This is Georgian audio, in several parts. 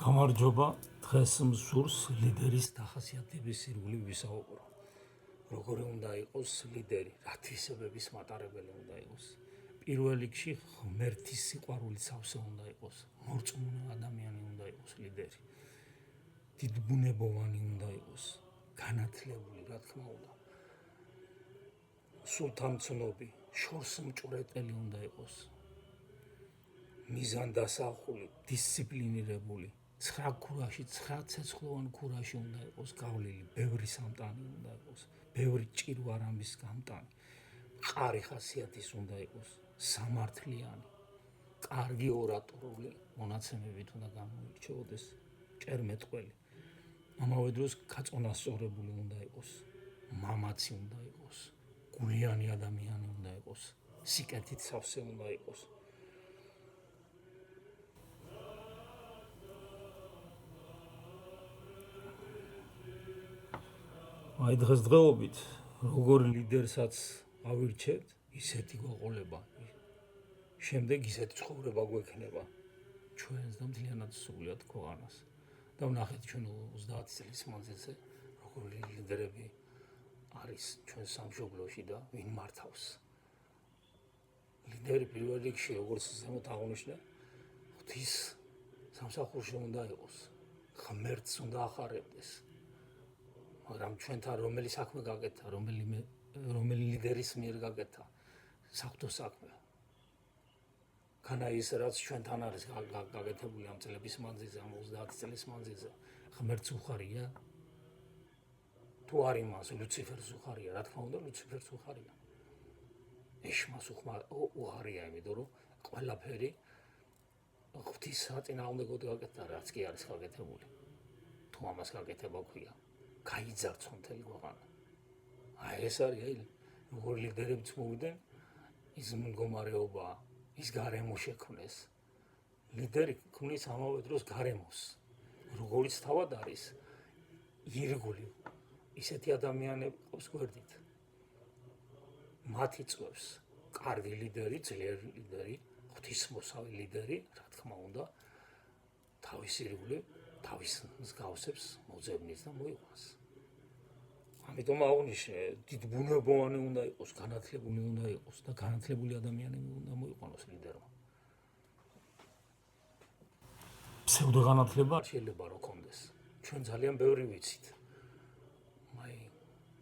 გამარჯობა, დღეს მსურს ლიდერის დახასიათების ირგვლივ ვისაუბრო. როგორი უნდა იყოს ლიდერი, რა თვისებების მატარებელი უნდა იყოს. პირველ რიგში ღმერთის სიყვარულით სავსე უნდა იყოს, მორწმუნე ადამიანი უნდა იყოს ლიდერი. დიდბუნებოვანი უნდა იყოს, განათლებული, რა თქმა უნდა. სულთამცნობი, შორს მჭვრეტელი უნდა იყოს. მიზანდასახული, დისციპლინირებული, 9 ქურაში, 9 ცეცხლოვან ქურაში უნდა იყოს გავლილი, ბევრი სამტანი უნდა იყოს, ბევრი ჭირვარამის გამტანი, მყარი ხასიათის უნდა იყოს, სამართლიანი, კარგი ორატორული მონაცემებით უნდა გამოირჩეოდეს, ჭერმეტყველი. ამავე დროს გაწონასწორებული უნდა იყოს, მამაცი უნდა იყოს, გულიანი ადამიანი უნდა იყოს, სიკეთით სავსე უნდა იყოს. აი დღესდღეობით როგორ ლიდერსაც ავირჩევთ, ისეთი გვეყოლება. შემდეგ ისეთი ცხოვრება გვექნება ჩვენს და მთლიანად სრულიად ქვეყანას. და ვნახეთ ჩვენ 30 წლის მანძილზე როგორი ლიდერები არის ჩვენ სამშობლოში და ვინ მართავს. ლიდერი პირველ რიგში, როგორც ზემოთ აღნიშნე, ღვთის სამსახურში უნდა იყოს, ღმერთს უნდა ახარებდეს. მაგრამ ჩვენთან რომელი საქმე გაკეთა, რომელი ლიდერის მიერ გაკეთა საღვთო საქმე. ქანა ის რაც ჩვენთან არის გაკეთებული ამ წლების მანძილზე, ამ 30 წლის მანძილზე, ღმერთს უხარია? თუ არ იმას ლუციფერს უხარია, რა თქმა უნდა ლუციფერს უხარია. ეშმას უხარია, იმიტომ რომ ყველაფერი ღვთის საწინააღმდეგოდ გაკეთდა, რაც კი არის გაკეთებული. თუ ამას გაკეთება ქვია. გაიძარცვა მთელი ქვეყანა. აი ეს არის როგორ ლიდერებიც მოვიდნენ, ის მდგომარეობა, ის გარემო შექმნეს. ლიდერი ქმნის ამავე დროს გარემოს, როგორც თავად არის ირგვლივ. ისეთი ადამიანები ყავს გვერდით. მათ იწვევს კარგი ლიდერი, ძლიერი ლიდერი, ღვთისმოსავი ლიდერი, რა თქმა უნდა, თავის ირგვლივ თავის მსგავსებს მოძებნის და მოიყვანს. ამიტომ აღნიშნე, დიდბუნებოვანი უნდა იყოს, განათლებული უნდა იყოს და განათლებული ადამიანები უნდა მოიყვანოს ლიდერმა. ფსევდოგანათლება შეიძლება რომ კონდეს. ჩვენ ძალიან ბევრი ვიცით. აი,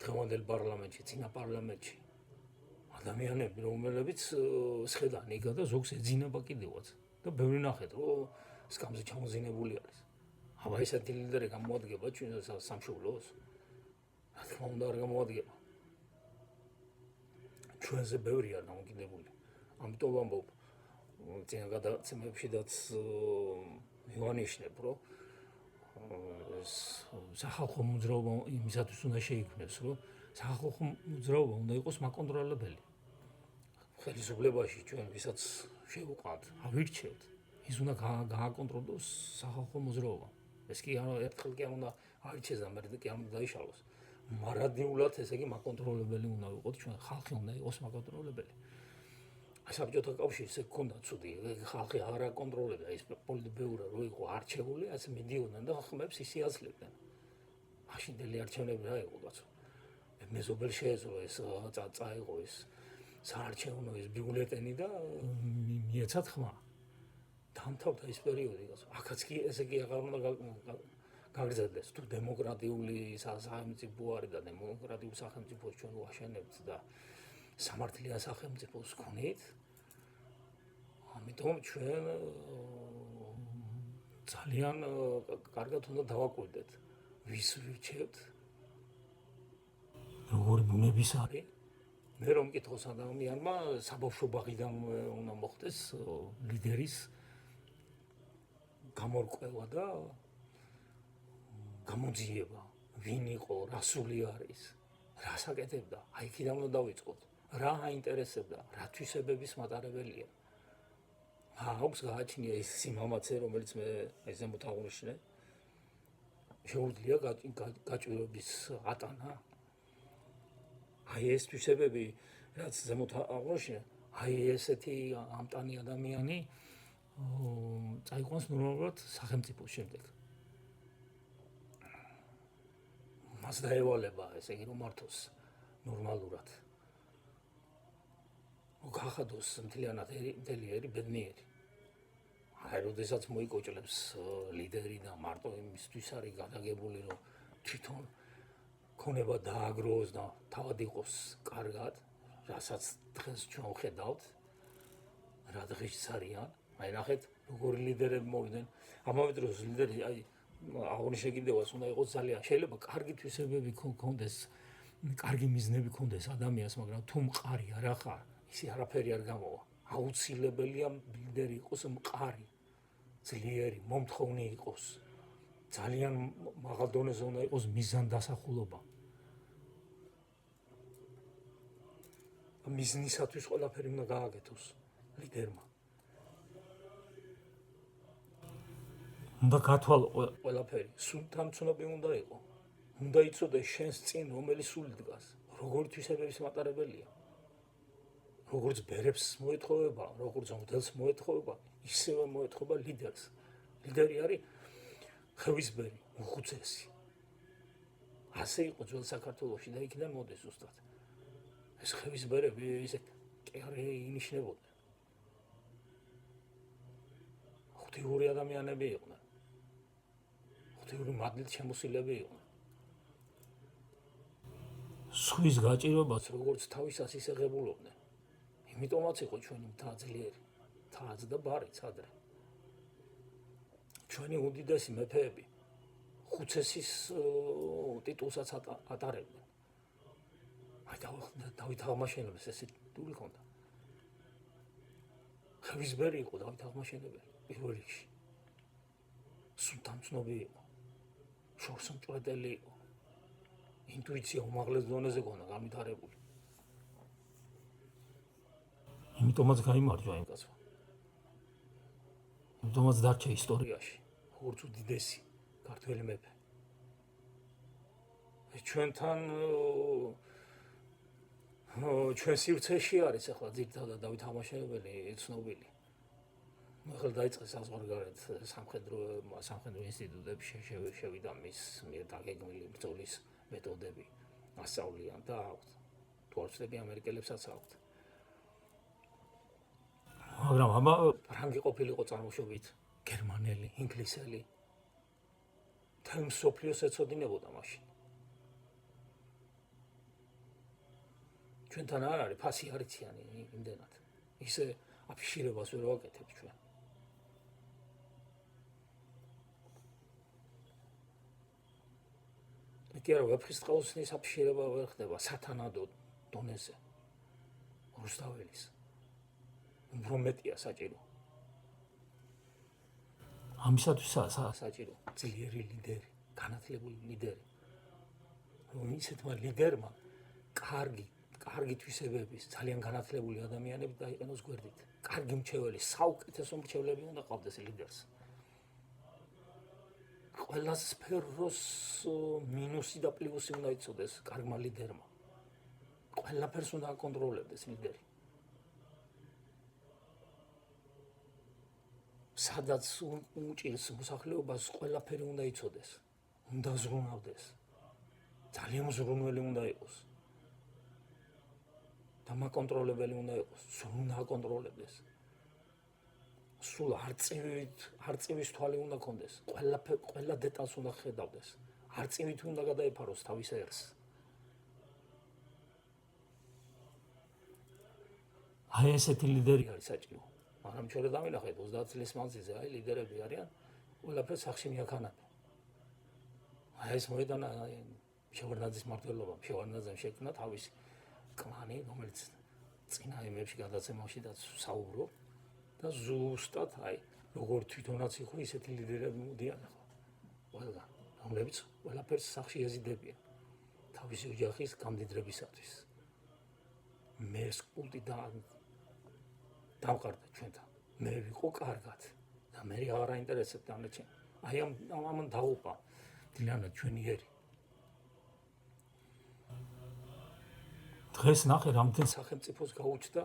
დღევანდელ პარლამენტში, წინა პარლამენტში ადამიანები, რომელებიც სხედან იგა და ზოგს ეძინება კიდევაც და ბევრი ნახეთ, რომ სკამზე ჩამოზინებული არის. აბა ესეთი ლიდერი გამოადგება ჩვენ სამშობლოს? რა თქმა უნდა არ გამოადგება. ჩვენზე ბევრი არ დამოკიდებული. ამიტომ ვამბობ, წინა გადაცემებშიდაც მივანიშნებ, რომ სახალხო მოძრაობა იმისათვის უნდა შეიქმნეს, რომ სახალხო მოძრაობა უნდა იყოს მაკონტროლებელი. ხელისუფლებაში ჩვენ ვისაც შევუყვანთ, ავირჩევთ, ის უნდა გააკონტროლოს სახალხო მოძრაობა. ეს კი ერთხელ კი არ უნდა აირჩეს და მერე კი არ უნდა დაიშალოს. მარადიულად ესე იგი მაკონტროლებელი უნდა ვიყოთ ჩვენ, ხალხი უნდა იყოს მაკონტროლებელი. საბჭოთა კავშირში გქონდა ცუდი, ხალხი არ აკონტროლებდა, ის პოლიტბიურო რო იყო არჩეული, ასე მიდიოდნენ და ხმებს ისიაძლებდნენ. მაშინდელი არჩევნები რა იყო კაცო? მეზობელ შეეძლო ეს წაიღო ეს საარჩევნო ეს ბიულეტენი და მიეცათ ხმა. დამთავრდა ის პერიოდი კაცო. აქაც კი ესე იგი აღარ უნდა გაგრძელდეს. თუ დემოკრატიული სახელმწიფო არის და დემოკრატიულ სახელმწიფოს ჩვენ ვაშენებთ და სამართლიან სახელმწიფოს გქონით, ამიტომ ჩვენ ძალიან კარგად უნდა დავაკვირდეთ, ვის ვირჩევთ, როგორი ბუნების არის. მე რომ მკითხოს ადამიანმა საბავშვო ბაღიდან უნდა მოხდეს ლიდერის გამორკვევა და გამოძიება, ვინ იყო, რა სული არის, რას აკეთებდა, აი იქიდან უნდა დავიწყოთ, რა აინტერესებდა, რა თვისებების მატარებელია. აქვს გააჩნია ის სიმამაცე, რომელიც მე ზემოთ აღნიშნე, შეუძლია გაჭირვების ატანა. აი ეს თვისებები, რაც ზემოთ აღნიშნე, აი ესეთი ამტანი ადამიანი წაიყვანს ნორმალურად სახელმწიფოს შემდეგ. მას დაევალება ესე იგი რომ მართოს ნორმალურად. გახადოს მთლიანად ერი ბედნიერი. აი, როდესაც მოიკოჭლებს ლიდერი და მარტო იმისთვის არის გადაგებული, რომ თვითონ ქონება დააგროს და თავად იყოს კარგად, რასაც დღეს ჩვენ ხედავთ, რა დღეშიც არიან. აი, ნახეთ, როგორი ლიდერები მოვიდნენ. ამავე დროს ლიდერი, აი, აღნიშნე კიდევაც უნდა იყოს ძალიან, შეიძლება კარგი თვისებები ქონდეს, კარგი მიზნები ქონდეს ადამიანს, მაგრამ თუ მყარი არ ახარ, ისე არაფერი არ გამოვა. აუცილებელია ლიდერი იყოს მყარი, ძლიერი, მომთხოვნი იყოს. ძალიან მაღალ დონეზე უნდა იყოს მიზანდასახულობა. მიზნისათვის ყველაფერი უნდა გააკეთოს ლიდერმა. უნდა გათვალო ყველაფერი, სულ თანცნობი უნდა იყო. უნდა იცოდეს შენს წინ რომელი სული დგას, როგორი თვისებების მატარებელია. როგორც ბერებს მოეთხოვება, როგორც მოდელს მოეთხოვება, ისევე მოეთხოვება ლიდერს. ლიდერი არის ხევისბერი, უხუცესი. ასე იყო ძველ საქართველოში და იქიდან მოდის ზუსტად. ეს ხევისბერები ისე კერი ინიშნებოდნენ. ღვთიური ადამიანები იყვნენ. ღვთიური მადლით შემოსილები იყვნენ. სხვის გაჭირებას როგორც თავისას ისე ღებულობდნენ. იმიტომაც იყო ჩვენი მთა ძლიერი, მთაც და ბარიც ადრე. ჩვენი უდიდესი მეფეები ხუცესის ტიტულსაც ატარებდნენ. აი დავით აღმაშენებელს ესე ტიტული ჰქონდა. ხევისბერი იყო დავით აღმაშენებელი პირველ რიგში. სულთანცნობი იყო. შორსმჭრეტელი იყო. ინტუიცია უმაღლეს დონეზე ჰქონდა განვითარებული. იმიტომაც გაიმარჯვა იმ კაცმა. იმიტომაც დარჩა ისტორიაში, როგორც უდიდესი ქართველი მეფე. ჩვენთან ჩვენ სივრცეში არის ახლა ძირითადად დავით აღმაშენებელი ცნობილი. ახლა დაიწყეს საზღვარგარეთ სამხედრო ინსტიტუტებში შევიდა მის მიერ დაგეგმილი ბრძოლის მეთოდები ასწავლიან და აქვთ. თუ არ ვცდები ამერიკელებსაც აქვთ. მაგრამ ამა ფრანგი ყოფილიყო წარმოშობით, გერმანელი, ინგლისელი. მთელ მსოფლიოს ეცოდინებოდა მაშინ. ჩვენთან არ არის ფასი არიციანი იმდენად. ისე აფიშირებას ვერ ვაკეთებ ჩვენ. კი არა, ვეფხისტყაოსნის აფიშირება ვერ ხდება სათანადო დონეზე. რუსთაველის. უფრო მეტია საჭირო. ამისათვისაც საჭირო ძლიერი ლიდერი, განათლებული ლიდერი. რომ ისეთმა ლიდერმა კარგი თვისებების, ძალიან განათლებული ადამიანები დაიყენოს გვერდით. კარგი მრჩეველი, საუკეთესო მრჩევლები უნდა ყავდეს ლიდერს. ყველა სფეროს მინუსი და პლუსი უნდა იცოდეს კარგმა ლიდერმა. ყველაფერს უნდა აკონტროლებდეს ლიდერი. სადაც უჭირს მოსახლეობას ყველაფერი უნდა იცოდეს. უნდა ზრუნავდეს. ძალიან მზრუნველი უნდა იყოს. დამაკონტროლებელი უნდა იყოს, სულ უნდა აკონტროლებდეს. სულ არწივის თვალი უნდა ქონდეს, ყველა დეტალს უნდა ხედავდეს. არწივით უნდა გადაეფაროს თავის ერს. აი ესეთი ლიდერი არის საჭირო. მაგრამ ჩვენ დავინახეთ 30 წლის მანძილზე აი ლიდერები არიან, ყველაფერს სახში მიაქანებენ. აი ეს მოედანა შევარდნაძის მმართველობამ, შევარდნაძემ შექმნა თავისი კლანი, რომელიც წინა ემებში გადაცემაში და საუბრობ და ზუსტად აი როგორ თვითონაც იყო ისეთი ლიდერები მოდიან ახლა. ყველგან, რომლებიც ყველაფერს სახში ეზიდებიან თავისი ოჯახის გამდიდრებისათვის. მეს კულტი დამყარდა ჩვენთან. მე ვიყო კარგად და მე აღარ აინტერესებდა ამერჩენ. აი ამან დაუპა დილანად ჩვენი ერი. დღეს ნახე რამდენ სახელმწიფოს გაუჩნდა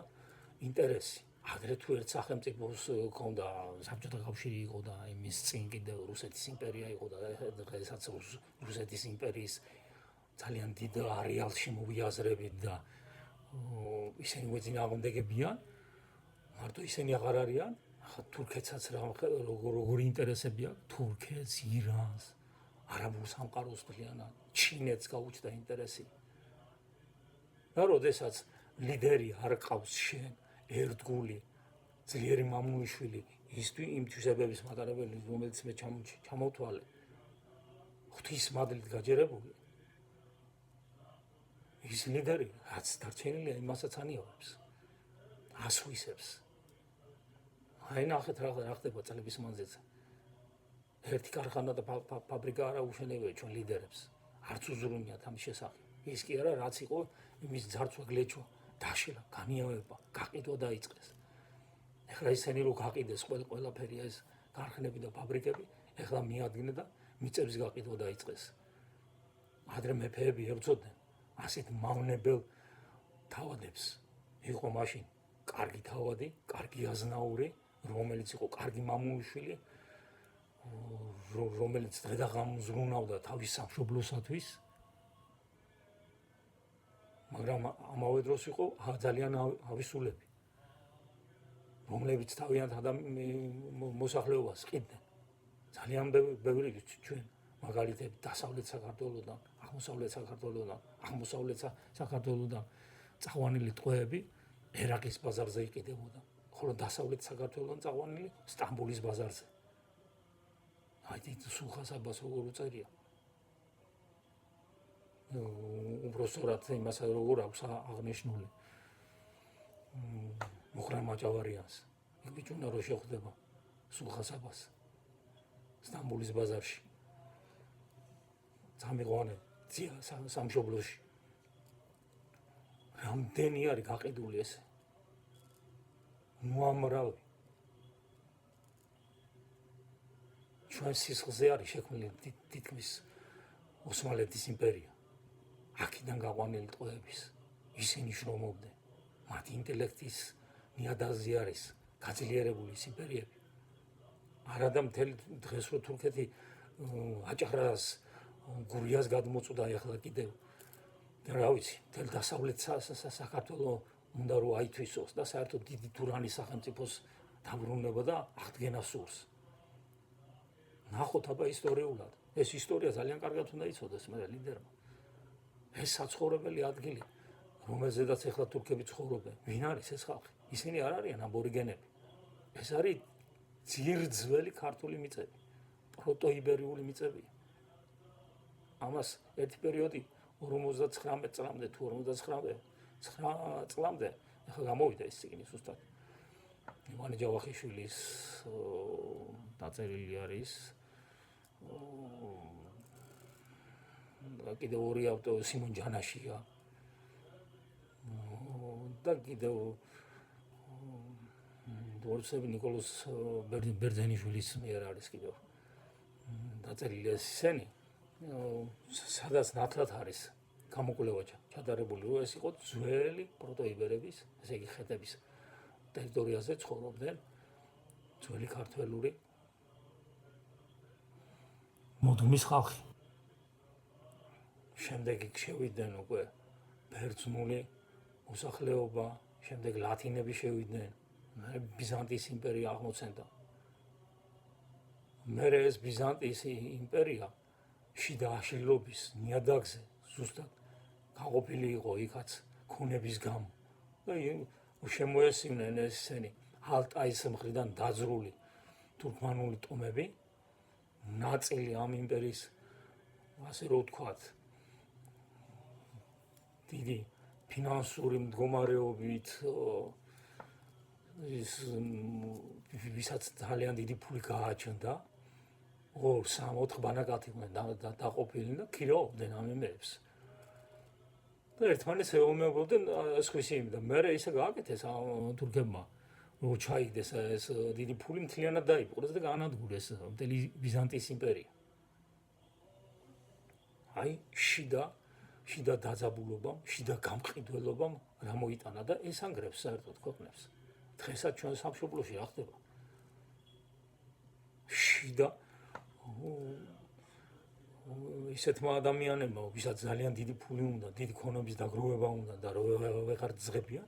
ინტერესი ადრე თუ ერთ სახელმწიფოს ჰქონდა საბჭოთა კავშირი იყო და იმის წინ კიდევ რუსეთის იმპერია იყო და დღესაც რუსეთის იმპერიის ძალიან დიდ არეალში მოვიაზრებით და ისინი მოწინააღმდეგებიან, მარტო ისინი აღარ არიან, ახლა თურქეთსაც როგორი ინტერესები აქვს, თურქეთს, ირანს, არაბულ სამყაროს მთლიანად, ჩინეთს გაუჩნდა ინტერესი. და როდესაც ლიდერი არ ყავს შენ, ერთგული, ძლიერი მამულიშვილი, იმ თვისებების მატარებელი, რომელიც მე ჩამოვთვალე, ღვთის მადლით გაჯერებული, ის ლიდერი, რაც დარჩენილია, იმასაც ანიავებს, ასვისებს. აი ნახეთ რა ხდება წლების მანძილზე. ერთი ქარხანა და ფაბრიკა არა უშენებია ჩვენ ლიდერებს. არც უზრუნიათ ამის შესახებ. ის კი არა, რაც იყო იმის ძარცვა, გლეჩვა, დაშლა, განიავება, გაყიდვა დაიწყეს. ეხლა ისინი რო გაყიდეს ყველაფერი ეს ქარხნები და ფაბრიკები, ეხლა მიადგინე და მიწების გაყიდვა დაიწყეს. ადრე მეფეები ებრძოდნენ ასეთ მავნებელ თავადებს. იყო მაშინ კარგი თავადი, კარგი აზნაური, რომელიც იყო კარგი მამულიშვილი, რომელიც დღე და ღამე ზრუნავდა თავის სამშობლოსათვის. მაგრამ ამავე დროს იყო ძალიან ავისულები, რომლებიც თავიანთ მოსახლეობას ყიდნენ. ძალიან ბევრი ჩვენ მაგალითები დასავლეთ საქართველოდან, აღმოსავლეთ საქართველოდან წაყვანილი ტყვეები ერაყის ბაზარზე იყიდებოდა, ხოლო დასავლეთ საქართველოდან წაყვანილი სტამბოლის ბაზარზე. აი სულხან-საბას როგორ უწერია. უბრალოდ იმას როგორ აქვს აღნიშნული მუხრან მაჭავარიანს. იქ ბიჭუნა რო შეხვდება სულხან-საბას სტამბოლის ბაზარში. წამიყვანე სამშობლოში. რამდენი არის გაყიდული ესე? მოამრავი. ჩვენ სისხლზე არის შექმნილი თითქმის ოსმალეთის იმპერია. აქედან გაყვანილი ტყვეების ისინი შრომობდნენ. მათი ინტელექტის ნიადაგზე არის გაძლიერებული იმპერიები. არადა მთელი დღეს რო თურქეთი აჭარას, გურიას გადმოწვდა, ეხლა კიდევ რა ვიცი, მთელ დასავლეთ საქართველოს უნდა რომ აითვისოს და საერთოდ დიდი თურანის სახელმწიფოს დაბრუნება და აღდგენა სურს. ნახოთ აბა ისტორიულად. ეს ისტორია ძალიან კარგად უნდა იცოდეს მე ლიდერმა. ეს საცხოვრებელი ადგილი, რომელზედაც ეხლა თურქები ცხოვრობენ, ვინ არის ეს ხალხი? ისინი არ არიან აბორიგენები. ეს არის ძირძველი ქართული მიწები, პროტოიბერიული მიწებია. ამას ერთი პერიოდი 59 წლამდე თუ 59 წლამდე ეხლა გამოვიდა ეს წიგნი ზუსტად. ივანე ჯავახიშვილის დაწერილი არის. კიდევ ორი ავტორი სიმონ ჯანაშია და კიდევ დორცები ნიკოლოზ ბერძენიშვილის მიერ არის კიდევ დაწერილი ეს ისენი, სადაც ნათლად არის გამოკვლევა ჩატარებული, რომ ეს იყო ძველი პროტოიბერების, ესე იგი ხეთების ტერიტორიაზე ცხოვრობდნენ ძველი ქართველური მოდუმის ხალხი. შემდეგ იქ შევიდნენ უკვე ბერძნული მოსახლეობა, შემდეგ ლათინები შევიდნენ, ბიზანტიის იმპერია აღმოცენდა. მერე ეს ბიზანტიის იმპერია შიდა აშლილობის ნიადაგზე ზუსტად გაყოფილი იყო იქაც ქონების გამო. და შემოესივნენ ესენი ალტაის მხრიდან დაძრული თურქმანული ტომები, ნაწილი ამ იმპერიის, ასე რომ ვთქვათ, დიდი ფინანსური მდგომარეობით, ვისაც ძალიან დიდი ფული გააჩნდა, 2-3-4 ბანაკად იყვნენ დაყოფილი და ქირაობდნენ ამ იმერებს. და ერთმანეთს ეომებოდნენ სხვისი იმ და მერე ისე გააკეთეს თურქებმა, რომ ჩაიგდეს ეს დიდი ფული მთლიანად დაიპყრეს და გაანადგურეს მთელი ბიზანტიის იმპერია. აი შიდა დაძაბულობამ, შიდა გამყიდველობამ რა მოიტანა და ეს ანგრევს საერთოდ ქვეყნებს. დღესაც ჩვენ სამშობლოში რა ხდება? შიდა ისეთმა ადამიანებმა, ვისაც ძალიან დიდი ფული უნდა, დიდი ქონების დაგროვება უნდა და ვეღარ ძღებიან,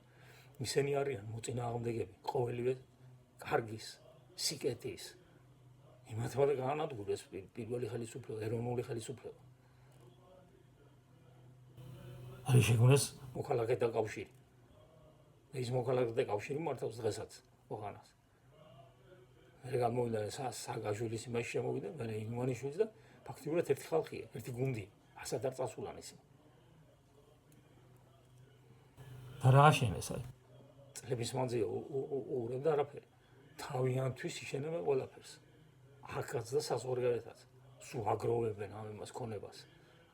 ისინი არიან მოწინააღმდეგები ყოველივე კარგის, სიკეთის. იმათმა და გაანადგურეს პირველი ხელისუფლება, ეროვნული ხელისუფლება. არის შექმნეს მოქალაქეთა კავშირი. ის მოქალაქეთა კავშირი მართავს დღესაც ოღანას. მე გამოვიდა საგაჟულის იმაში შემოვიდა, მე იმანიშვილს და ფაქტობრივად ერთი ხალხია, ერთი გუნდი, ასად არ წასულან ისინი. და რა აშენეს აი? წლების მანძილზე უურებდა არაფერი. თავიანთვის იშენებენ ყველაფერს. ახაც და საზღვარგარეთაც. სულ აგროვებენ ამ იმას ქონებას.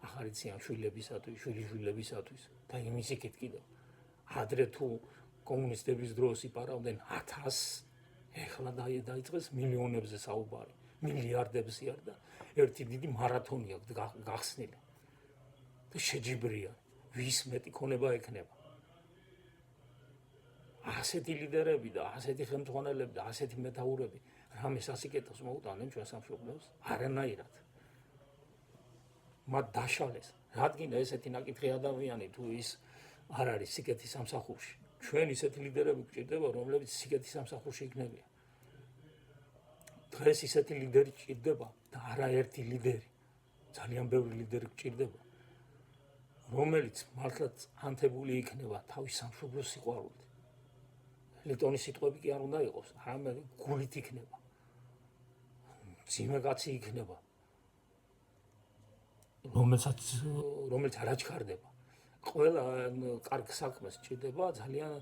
ახარიციან შვილებისათვის, შვილიშვილებისათვის და იმის იქით კიდევ. ადრე თუ კომუნისტების დროს იპარავდნენ 1000, ეხლა დაიწყეს მილიონებზე საუბარი, მილიარდებზე არ და ერთი დიდი მარათონი აქვს გახსნილი. და შეჯიბრია, ვის მეტი ქონება ექნება. ასეთი ლიდერები და ასეთი ხელმძღვანელები და ასეთი მეთაურები რამეს ასიკეთოს მოუტანენ ჩვენ სამშობლოს? არანაირად. მათ დაშალეს. რადგან ესეთი ნაკითხი ადამიანი თუ ის არ არის სიკეთის სამსახურში. ჩვენ ისეთი ლიდერები გვჭირდება, რომლებიც სიკეთის სამსახურში იქნებიან. დღეს ისეთი ლიდერი გვჭირდება და არაერთი ლიდერი, ძალიან ბევრი ლიდერი გვჭირდება, რომელიც მართლაც ანთებული იქნება თავის სამშობლოს სიყვარულით. ლიტონის სიტყვები კი არ უნდა იყოს, არამედ გულით იქნება. მძიმე კაცი იქნება, რომელიც არ აჩქარდება. ყველა კარგ საქმეს ჭირდება ძალიან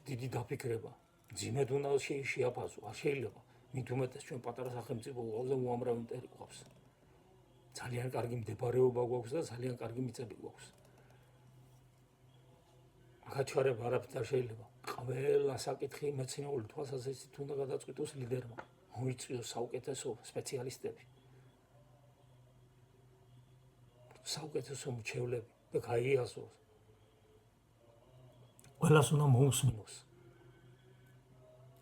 დიდი დაფიქრება. მძიმედ უნდა შეაფასო, არ შეიძლება. მით უმეტეს ჩვენ პატარა სახელმწიფო ყავდა უამრავი მტერი გვაქვს. ძალიან კარგი მდებარეობა გვაქვს და ძალიან კარგი მიწები გვაქვს. აღაჩქარება არაფრით არ შეიძლება. ყველა საკითხი მეცნიერული თვალსაზრისით უნდა გადაწყვიტოს ლიდერმა. მოიწვიოს საუკეთესო სპეციალისტები. საუკეთესო მრჩევლები და გაიასოს. ყველას უნდა მოусმინოს.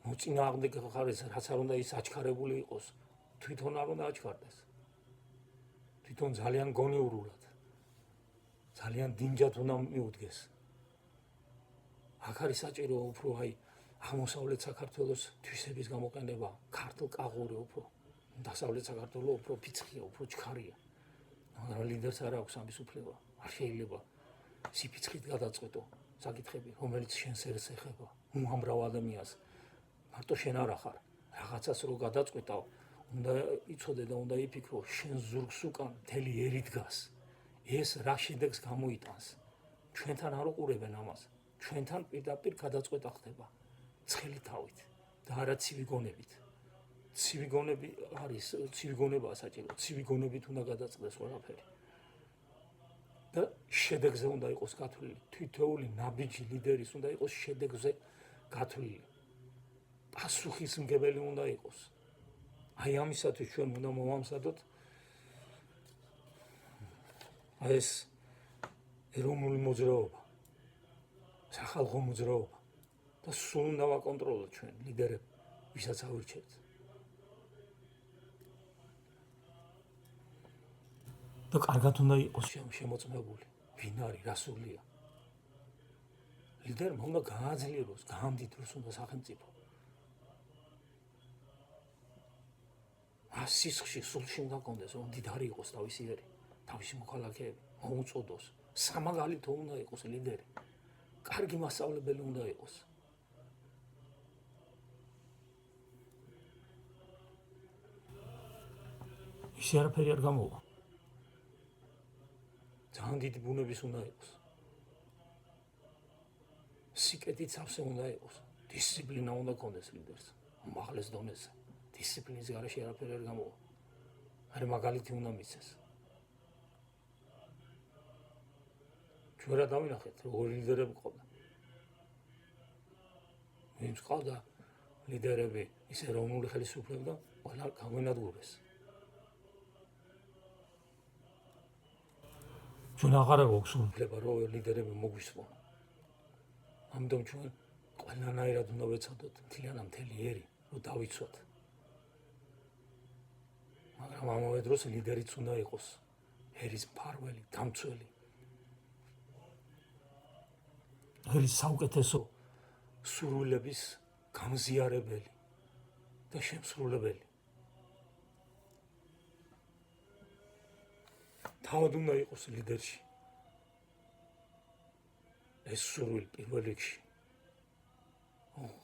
მოწინააღმდეგე ხარეს რაც არ უნდა ის აჩქარებული იყოს, თვითონ არ უნდა აჩქარდეს. თვითონ ძალიან გონიურულად, ძალიან დინჯად უნდა მიუდგეს. აქ არის საჭირო უფრო აი აღმოსავლეთ საქართველოს თვისების გამოყენება, ქართულ კაღური უფრო, დასავლეთ საქართველოს უფრო ფიცხია, უფრო ჩქარია. მაგრამ ლიდერს არ აქვს ამის უფლება. არ შეიძლება სიფიცხით გადაწყვეტო საკითხები, რომელიც შენს ერს ეხება, უამრავ ადამიანს. მარტო შენ არ ახარ, რაღაცას რო გადაწყვეტავ, უნდა იცოდე და უნდა იფიქრო, შენ ზურგს უკან მთელი ერი დგას. ეს რა შედეგს გამოიტანს. ჩვენთან არ უყურებენ ამას. ჩვენთან პირდაპირ გადაწყვეტა ხდება ცხელი თავით და არა ცივი გონებით. ცივი გონები არის, ცივი გონებაა საჭირო, ცივი გონებით უნდა გადაწყდეს ყველაფერი. და შედეგზე უნდა იყოს გათვლილი. თითოეული ნაბიჯი ლიდერის უნდა იყოს შედეგზე გათვლილი. პასუხისმგებელი უნდა იყოს. აი ამისათვის ჩვენ უნდა მოვამზადოთ ეს ეროვნული მოძრაობა, სახალხო მოძრაობა და სულ უნდა ვაკონტროლოთ ჩვენ ლიდერები, ვისაც ავირჩევთ. და კარგად უნდა იყოს შემოწმებული, ვინ არის, რა სულია. ლიდერმა უნდა გააძლიეროს, გაამდიდროს უნდა სახელმწიფო. სისხლში, სულში უნდა კონდეს, რომ დიდარი იყოს თავისი ერი, თავისი მოქალაქეები, მოუწოდოს, სამაგალითო უნდა იყოს ლიდერი, კარგი მასწავლებელი უნდა იყოს. ისე არაფერი არ გამოვა. ძალიან დიდი ბუნების უნდა იყოს. სიკეთით სავსე უნდა იყოს. დისციპლინა უნდა კონდეს ლიდერს, უმაღლეს დონეზე. დისციპლინის გარეშე არაფერი არ გამოვა. არა მაგალითი უნდა მისცეს. ჩვენ რა დავინახეთ, ორი ლიდერები ყავდა. ვინც ყავდა ლიდერები, ის ეროვნული ხელისუფლება და ყველა გაგვენადგურეს. ჩვენ აღარ გვაქვს უფლება, რომ ლიდერები მოგვისვონ. ამიტომ ჩვენ ყველანაირად უნდა ვეცადოთ მთელი ერი, რომ დავიცვათ. მაგრამ ამავე დროს ლიდერიც უნდა იყოს ერის მფარველი, დამცველი. ერის საუკეთესო სურვილების გამზიარებელი და შემსრულებელი. თავად უნდა იყოს ლიდერში ეს სურვილი პირველ რიგში.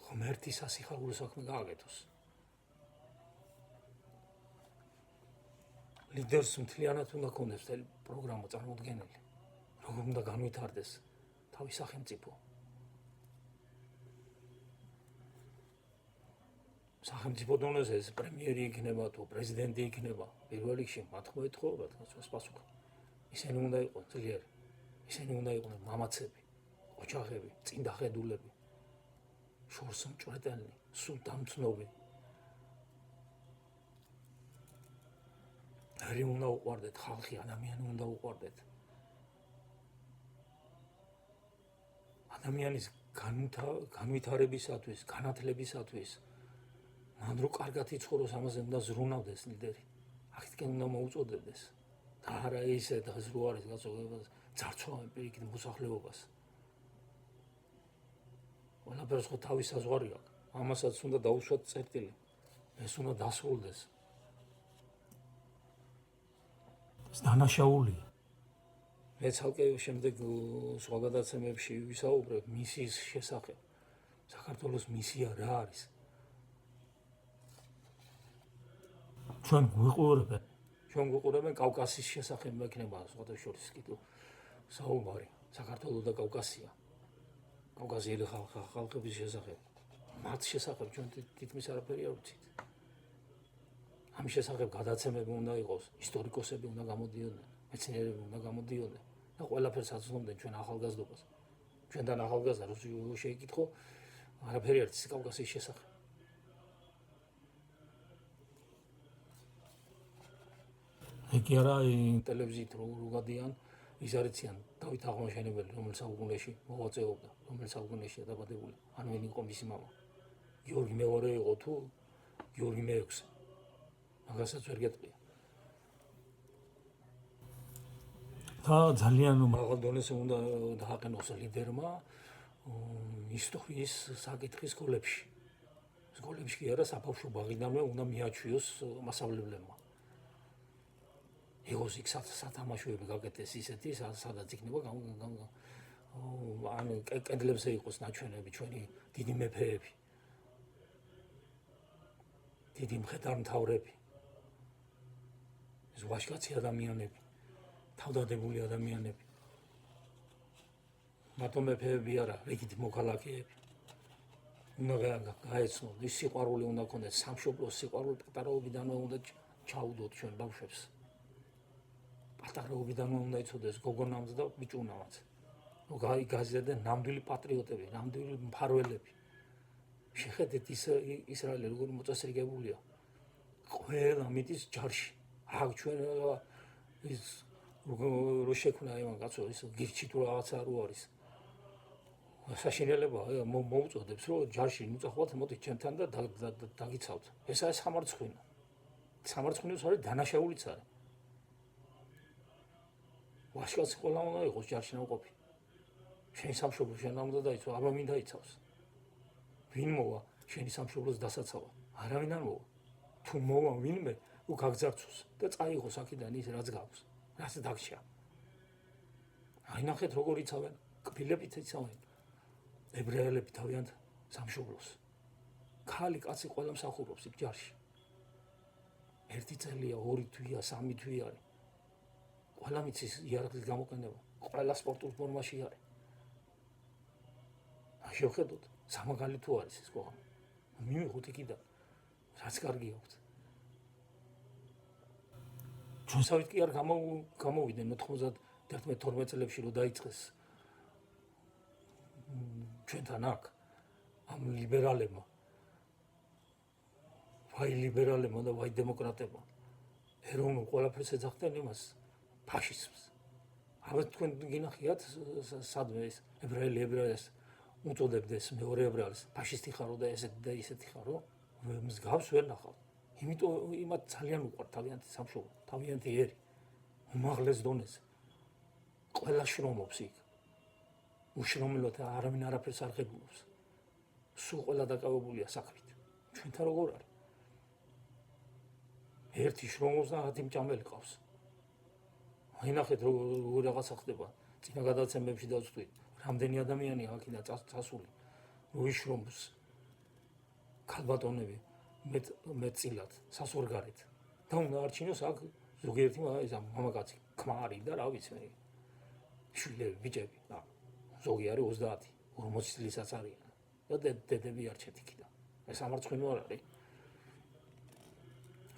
ღმერთის სასიხარულო საქმე გააკეთოს. ლიდერს მთლიანად უნდა ქონდეს მთელი პროგრამა წარმოდგენილი, როგორ უნდა განვითარდეს თავის სახელმწიფო. სახელმწიფო დონეზე ეს პრემიერი იქნება თუ პრეზიდენტი იქნება, პირველ რიგში მათ მოეთხოვებათ გასვას პასუხი. ისინი უნდა იყოს ძლიერი, ისინი უნდა იყვნენ მამაცები, ოჯახები, წინდახედულები, შორს მჭვრეტელი, სულ დამცნობი. ერი უნდა უყვარდეთ, ხალხი, ადამიანი უნდა უყვარდეთ. ადამიანის განვითარებისათვის, განათლებისათვის, მან რო კარგად იცხოვროს, ამაზე უნდა ზრუნავდეს ლიდერი. აქეთკენ უნდა მოუწოდებდეს. და არა ისე დღეს რო არის გაწოდება ძარცვავენ პირიქით მოსახლეობას. ყველაფერს ხო თავის საზღვარი აქვს. ამასაც უნდა დაუშვათ წერტილი. ეს უნდა დასრულდეს. ეს დანაშაულია. მე ცალკე შემდეგ სხვა გადაცემებში ვისაუბრებ მისიის შესახებ. საქართველოს მისია რა არის? ჩვენ გვიყურებენ კავკასიის შესახებ მექნება სხვადასხვა კიდევ საუბარი საქართველოს და კავკასია. კავკასიელი ხალხების შესახებ. მათ შესახებ ჩვენ თითქმის არაფერი არ ვიცით. ამ შესახებ გადაცემები უნდა იყოს, ისტორიკოსები უნდა გამოდიოდნენ, მეცნიერები უნდა გამოდიოდნენ და ყველაფერს აცნობდნენ ჩვენ ახალგაზრდობას. ჩვენთან ახალგაზრდა რო შეიკითხო, არაფერი არ იცის კავკასიის შესახებ. კი არა, ტელევიზიით რო გადიან, ის არიციან დავით აღმაშენებელი, რომელიც საუკუნეში მოღვაწეობდა, რომელიც საუკუნეშია დაბადებული, ან ვინ იყო მისი მამა. გიორგი მეორე იყო თუ გიორგი მეექვსე. მაგასაც ვერ გეტყვია. და ძალიან მაღალ დონეზე უნდა დააყენოს ლიდერმა ისტორიის საკითხის სკოლებში. სკოლებში კი არა, საბავშვო ბაღიდანვე უნდა მიაჩვიოს მასწავლებლებმა. იგოს იქ სათამაშოები გაკეთდეს ისეთი, სადაც იქნება ან კედლებზე იყოს ნაჩვენები ჩვენი დიდი მეფეები, დიდი მხედართმთავრები, ეს ვაჟკაცი ადამიანები, თავდადებული ადამიანები. მარტო მეფეები არა, რიგით მოქალაქეები. უნდა გაეცნოთ, ის სიყვარული უნდა ქონდეს, სამშობლოს სიყვარული პატარაობიდანვე უნდა ჩაუდოთ ჩვენ ბავშვებს. პატარაობიდანვე უნდა იცოდეს გოგონამაც და ბიჭუნამაც. რომ გაიზარდნენ ნამდვილი პატრიოტები, ნამდვილი მფარველები. შეხედეთ ისრაელი როგორ მოწესრიგებულია. ყველა მიდის ჯარში. აქ ჩვენ ის რო შექმნა იმან კაცო ის გირჩი თუ რაღაცა რო არის. საშინელება მოუწოდებს რომ ჯარში მიწახვალთ მოდი ჩემთან და დაგიცავთ. ეს არის სამარცხვინო. სამარცხვინოს არის დანაშაულიც არის. ვაჟკაცი ყველა უნდა იყოს ჯარში ნაყოფი. შენი სამშობლო შენ უნდა დაიცვა, აბა ვინ დაიცავს? ვინ მოვა შენი სამშობლოს დასაცავად? არავინ არ მოვა. თუ მოვა ვინმე, უ გაგძარცოს და წაიღოს აქედან ის რაც გაქვს, რაც დაგჭა. აი ნახეთ როგორ იცავენ, კბილებით იცავენ. ებრაელები თავიანთ სამშობლოს. ქალი კაცი ყველა მსახურობს იქ ჯარში. ერთი წელია, ორი თვეა, სამი თვე არის. ყველა მიცის იარაღის გამოყენება, ყველა სპორტულ ფორმაში არის. შევხედოთ, სამაგალითო არის ეს ყოღა. მივიღოთ იქიდან, რაც კარგი აქვს. ჩვენსავით კი არ გამოვიდნენ 91-12 წლებში რომ დაიწყეს ჩვენთან აქ ამ ლიბერალებმა. ვაი ლიბერალებმა და ვაი დემოკრატებმა. ეროვნულ ყველაფერს ეძახდნენ იმას, ფაშიზმს. აბა თქვენ გინახიათ სადმე ეს ებრაელს უწოდებდეს მეორე ებრაელს ფაშისტი ხარო და ესეთი და ისეთი ხარო, მსგავს ვერ ნახავ. იმიტომ იმათ ძალიან უყვართ თავიანთი სამშობლო, თავიანთი ერი, უმაღლეს დონეზე. ყველა შრომობს იქ. უშრომლოთ არავინ არაფერს არ ღებულობს. სულ ყველა დაკავებულია საქმით. ჩვენთან როგორ არის? ერთი შრომობს და 10 მჭამელი ყავს. აი ნახეთ როგორ რაღაცა ხდება. წინა გადაცემებში დავწვით. რამდენი ადამიანია აქედან წასული. როიშრომს ქალბატონები მეტწილად სასურგარეთ. და უნდა არჩინოს აქ ზოგიერთი ეს მამაკაცი ქმარი და რა ვიცი მე. შვილები, ბიჭები, ზოგი არის 30, 40 წლისაც არიან. და დედები არჩეთ იქიდან. ეს ამარცხინო არ არის.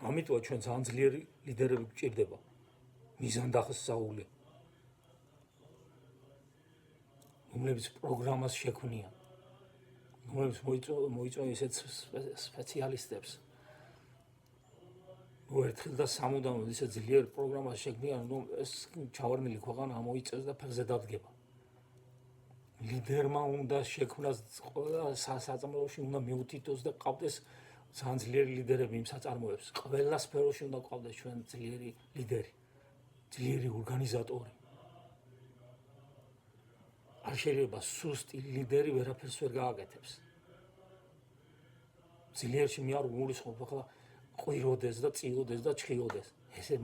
ამიტომა ჩვენ ძალიან ძლიერი ლიდერები გვჭირდება. მიზანდახსაული. რომლებიც პროგრამას შექმნიან. რომლებიც მოიწვია ისეთ სპეციალისტებს. ერთხელ და სამუდამოდ ისეთ ძლიერ პროგრამას შექმნიან, რომ ეს ჩავარდნილი ქვეყანა ამოიწევს და ფეხზე დადგება. ლიდერმა უნდა შექმნას საწარმოებში უნდა მიუთითოს და ყავდეს ძალიან ძლიერი ლიდერები იმ საწარმოებს. ყველა სფეროში უნდა ყავდეს ჩვენ ძლიერი ლიდერი, ძლიერი ორგანიზატორი. არ შეიძლება სუსტი ლიდერი ვერაფერს ვერ გააკეთებს. ძლიერში მე არ გულისხმობ ახლა ყვიროდეს და წიოდეს და ჩხიოდეს. ესე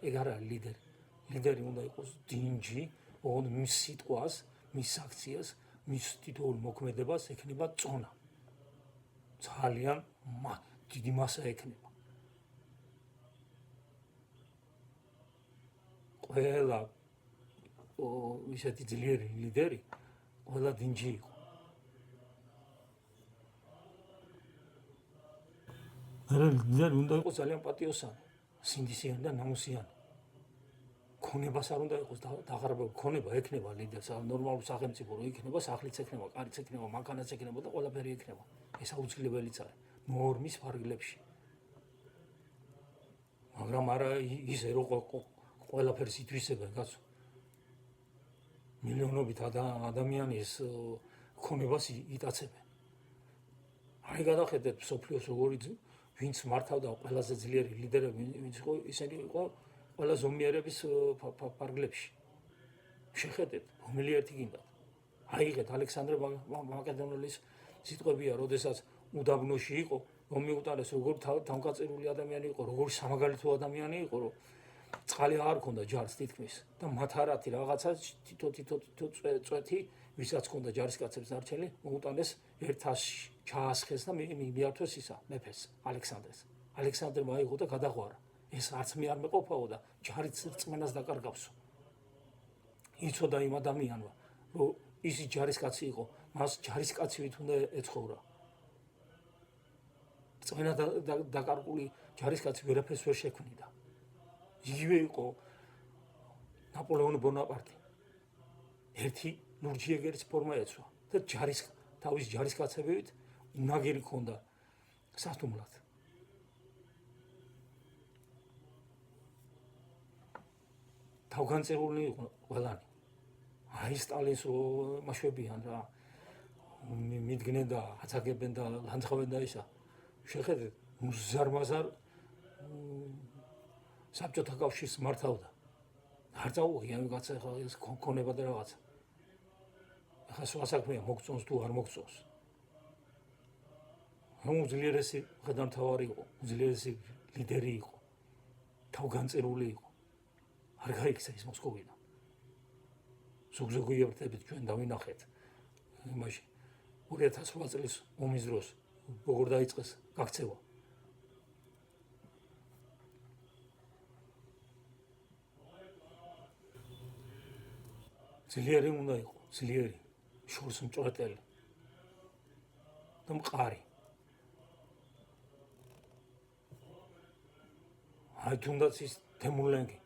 ეგ არ არის ლიდერი. ლიდერი უნდა იყოს დინჯი, მის სიტყვას, მის აქციას, მის თითოეულ მოქმედებას ექნება წონა. ძალიან დიდი მასა ექნება. ყველა ისეთი ძლიერი ლიდერი, ყველა დინჯი იყო. ლიდერი უნდა იყოს ძალიან პატიოსანი, სინდისიანი და ნამუსიანი. ქონებას არ უნდა იყოს დაღარბებული, ქონება ექნება ლიდერს, ნორმალურ სახელმწიფო რო იქნება, სახლიც ექნება, კარიც ექნება, მანქანაც ექნება და ყველაფერი ექნება. ეს აუცილებელიც არის ნორმის ფარგლებში. მაგრამ არა ისე რომ ყველაფერს ითვისებენ, კაცო. მილიონობით ადამიანის ქონებას იტაცებენ. აი გადახედეთ სოფლიოს როგორი ვინც მართავდა ყველაზე ძლიერი ლიდერები, ვინც იყო ისინი იყო ყველა ზომიერების ფარგლებში. შეხედეთ, რომელი ერთი გინდათ. აიღეთ ალექსანდრე მაკედონელის სიტყვებია, როდესაც უდაბნოში იყო, რომ მიუტანეს როგორ თავგაწირული ადამიანი იყო, როგორ სამაგალითო ადამიანი იყო, რომ წყალი არ ჰქონდა ჯარს თითქმის და მათ არათი რაღაცა თითო წვეთი, ვისაც ჰქონდა ჯარისკაცებს დარჩენილი, მოუტანეს ერთაში, ჩაასხეს და მიართვეს ისა მეფეს ალექსანდრეს. ალექსანდრემ აიღო და გადაღვარა. ეს არც მე არ მეყოფაო და ჯარიც რწმენას დაკარგავსო. იცოდა იმ ადამიანმა, რომ ისი ჯარისკაცი იყო, მას ჯარისკაცივით უნდა ეცხოვრა. რწმენა დაკარგული ჯარისკაცი ვერაფერს ვერ შექმნიდა. იგივე იყო ნაპოლეონ ბონაპარტი. ერთი ლურჯი ეგერის ფორმა ეცვა და თავის ჯარისკაცებით უნაგირი ჰქონდა სასტუმრად. თავგანწირული იყო ყველანი. აი სტალინს რო მაშვებიან რა. მიდგნენ და აცაგებენ და ლანძღავენ და ისა. შეხედეთ, მუზარმაზარ საბჭოთა კავშირს მართავდა. არ წაუღია ვიღაცა ხა ეს ქონება და რაღაცა. ახლა სხვა საქმეა მოგწონს თუ არ მოგწონს. უძლიერესი ღედამთავარი იყო, უძლიერესი ლიდერი იყო. თავგანწირული იყო. არ გაიქცა ის მოსკოვიდან. ზოგიერთებით ჩვენ დავინახეთ იმაში 2008 წლის ომის დროს როგორ დაიწყეს გაქცევა. ძლიერი უნდა იყო, ძლიერი, შორს მჭრეტელი და მყარი. აი თუნდაც ის თემურლენგი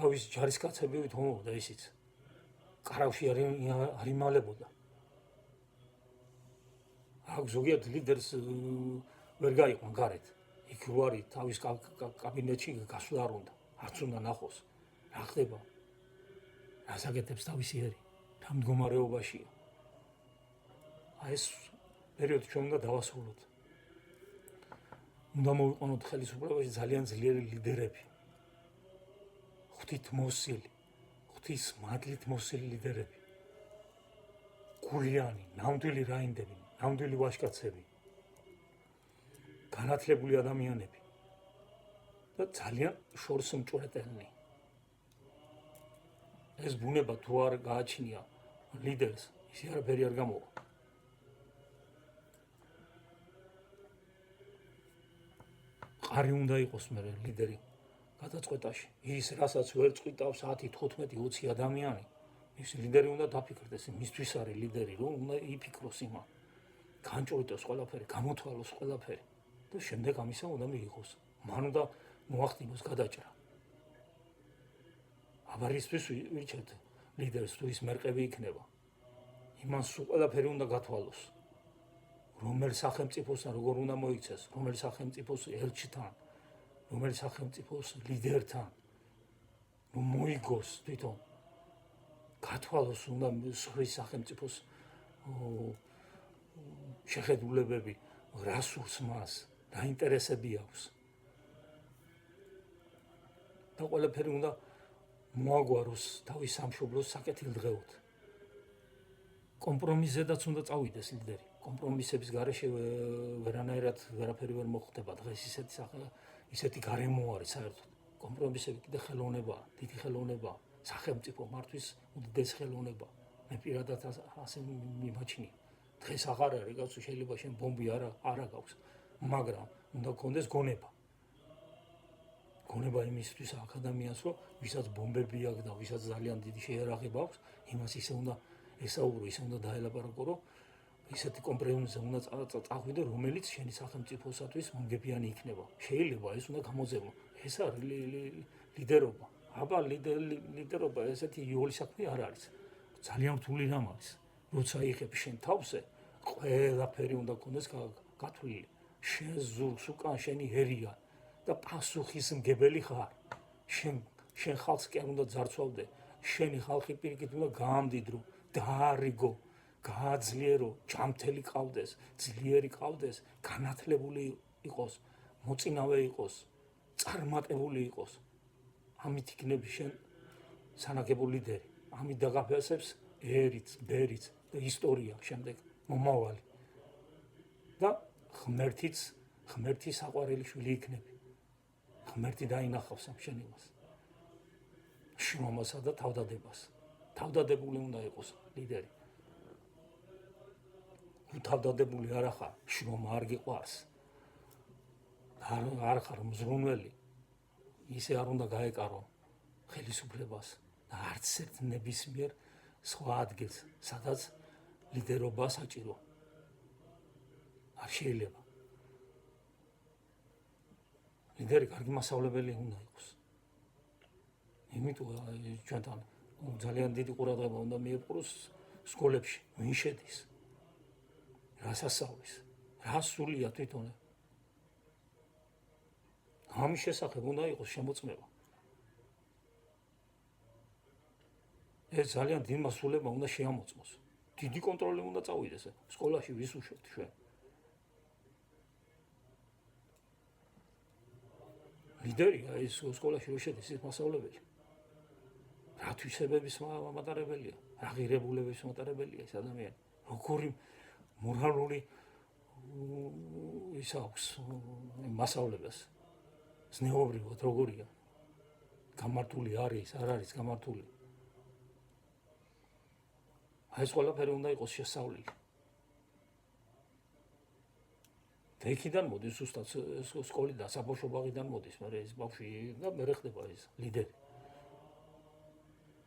თავის ჯარისკაცებით ომობდა ისიც. კარავში არ იმალებოდა. აქ ზოგიერთ ლიდერს ვერ გაიყვან გარეთ. იქ რო არის თავის კაბინეტში გასვლა არ უნდა. არც უნდა ნახოს. რა ხდება? რას აკეთებს თავისი ერი? რა რა მდგომარეობაშია. აი ეს პერიოდი ჩვენ უნდა დავასრულოთ. უნდა მოვიყვანოთ ხელისუფლებაში ძალიან ძლიერი ლიდერები. ღვთით მოსილი, ღვთის მადლით მოსილი ლიდერები. გულიანი, ნამდვილი რაინდები, ნამდვილი ვაჟკაცები. განათლებული ადამიანები. და ძალიან შორს მჭვრეტელნი. ეს ბუნება თუ არ გააჩნია ლიდერს, ისე არაფერი არ გამოვა. ყარი უნდა იყოს მე ლიდერი გადაწყვეტაში. ის რასაც ვერ წყვიტავს 10, 15, 20 ადამიანი, ის ლიდერი უნდა დაფიქრდეს, მისთვის არის ლიდერი, რომ უნდა იფიქროს იმან. განჭვრიტოს ყველაფერი, გამოთვალოს ყველაფერი და შემდეგ ამისა უნდა მიიღოს. მან უნდა მოახდინოს გადაჭრა. აბარისთვის ვირჩევთ ლიდერს, თუ ის მერყევი იქნება. იმან სულ ყველაფერი უნდა გათვალოს. რომელ სახელმწიფოსთან როგორ უნდა მოიქცეს, რომელ სახელმწიფოს ელჩთან, რომელ სახელმწიფოს ლიდერთან, რომ მოიგოს თვითონ. გათვალოს უნდა სხვის სახელმწიფოს შეხედულებები, რა სურს მას, რა ინტერესები აქვს. და ყველაფერი უნდა მოაგვაროს თავის სამშობლოს საკეთილდღეოდ. კომპრომისზედაც უნდა წავიდეს ლიდერი. კომპრომისების გარეშე ვერანაირად ვერაფერი ვერ მოხდება. დღეს ისეთი გარემო არის საერთოდ. კომპრომისები კიდე ხელოვნებაა, დიდი ხელოვნებაა. სახელმწიფო მართვის უდიდესი ხელოვნებაა. მე პირადად ასე მიმაჩნია. დღეს აღარ არის, გასულ შეიძლება შენ ბომბი არა გაქვს, მაგრამ უნდა გქონდეს გონება. გონება იმისთვის აქ ადამიანს, რომ ვისაც ბომბები აქვს და ვისაც ძალიან დიდი შეერაღება აქვს, იმას ისე უნდა ესაუბრო, ისე უნდა დაელაპარაკო, რომ ისეთი კომპრომისზე უნდა წახვიდე, რომელიც შენი სახელმწიფოსათვის მომგებიანი იქნება. შეიძლება ეს უნდა გამოძებო. ეს არის ლიდერობა. აბა ლიდერობა ესეთი იოლი საქმე არ არის. ძალიან რთული რამ არის. როცა იღებ შენ თავზე, ყველაფერი უნდა გქონდეს გათვლილი. შენ ზურგს უკან შენი ერია და პასუხისმგებელი ხარ. შენ ხალხს კი არ უნდა ძარცვავდე. შენი ხალხი პირიქით უნდა გაამდიდრო, დაარიგო, გააძლიერო, ჯანმრთელი ყავდეს, ძლიერი ყავდეს, განათლებული იყოს, მოწინავე იყოს, წარმატებული იყოს. ამით იქნები შენ სანაგებო ლიდერი. ამით დაგაფასებს ერიც, ბერიც და ისტორია შემდეგ მომავალი. და ღმერთის საყვარელი შვილი იქნები. ღმერთი დაინახავს ამ შენ იმას. შრომასა და თავდადებას. თავდადებული უნდა იყოს ლიდერი. თუ თავდადებული არ ხარ, შრომა არ გიყვარს. არ ხარ მზრუნველი, ისე არ უნდა გაეკარო ხელისუფლებას და არც ერთ ნებისმიერ სხვა ადგილს, სადაც ლიდერობა საჭირო. არ შეიძლება. ლიდერი კარგი მასწავლებელი უნდა იყოს. იმიტომ ჩვენთან ძალიან დიდი ყურადღება უნდა მიეპყროს სკოლებში, ვინ შედის, რას ასწავლის, რა სულია თვითონ. ამის შესახებ უნდა იყოს შემოწმება. ეს ძალიან დიდ მასწავლება უნდა შეამოწმოს. დიდი კონტროლი უნდა წავიდეს სკოლაში, ვის უშვებთ ჩვენ. ლიდერია ეს სკოლაში რო შედის ეს მასწავლებელი. რა თვისებების მატარებელია, რა ღირებულების მატარებელია ეს ადამიანი. როგორი მორალური ის აქვს მასწავლებას. ზნეობრივად როგორია. გამართული არის, არ არის გამართული. ეს ყველაფერი უნდა იყოს შესწავლილი. და იქიდან მოდის ზუსტად სკოლიდან, საბავშვო ბაღიდან მოდის, მაგრამ ეს ბავშვი და მე ხდება ეს ლიდერი.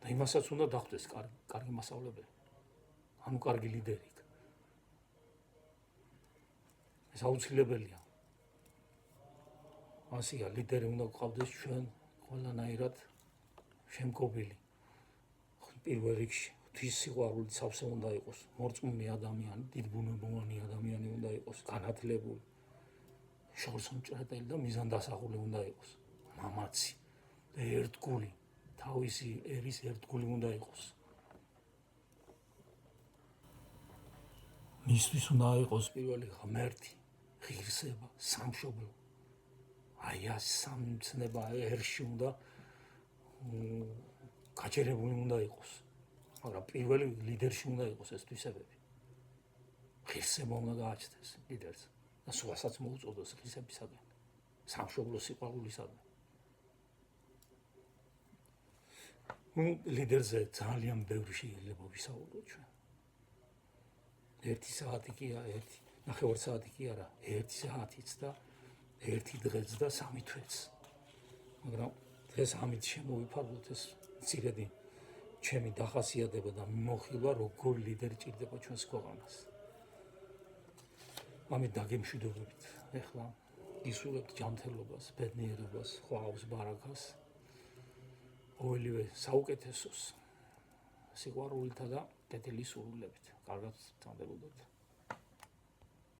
და იმასაც უნდა დახვდეს კარგი მასწავლებელი. ანუ კარგი ლიდერი. ეს აუცილებელია. ასია ლიდერი უნდა გყავდეს ჩვენ ყველანაირად შემკობილი. პირველ რიგში ღვთის სიყვარულით სავსე უნდა იყოს, მორწმუნე ადამიანი, დიდბუნებოვანი ადამიანი უნდა იყოს, განათლებული, შორს მჭრეტელი და მიზანდასახული უნდა იყოს, მამაცი და ერთგული, თავისი ერის ერთგული უნდა იყოს. მისთვის უნდა იყოს პირველი ღმერთი, ღირსება, სამშობლო. აი ეს სამცნება ერში უნდა გაჯერებული უნდა იყოს. მაგრამ პირველი ლიდერში უნდა იყოს ეს თვისებები. ღირსება უნდა გააჩნდეს ლიდერს და სხვასაც მოუწოდოს ღირსებისადმი, სამშობლოს სიყვარულისადმი. ლიდერზე ძალიან ბევრი შეიძლება ვისაუბროთ ჩვენ. 1 საათი კი არა, 1.5 საათი კი არა, 1 საათიც და 1 დღეც და 3 თვეც. მაგრამ დღეს ამით შემოვიფარგლოთ ეს მცირედი ჩემი დახასიათება და მიმოხილვა, როგორ ლიდერი ჭირდება ჩვენს ქვეყანას. ამით დაგემშვიდობებით. ეხლა ისურვებთ ჯანმრთელობას, ბედნიერებას, ხვაავს, ბარაქას. ყოველივე საუკეთესოს სიყვარულითა და კეთილის სურვილებით. კარგად ვთანდებოდეთ.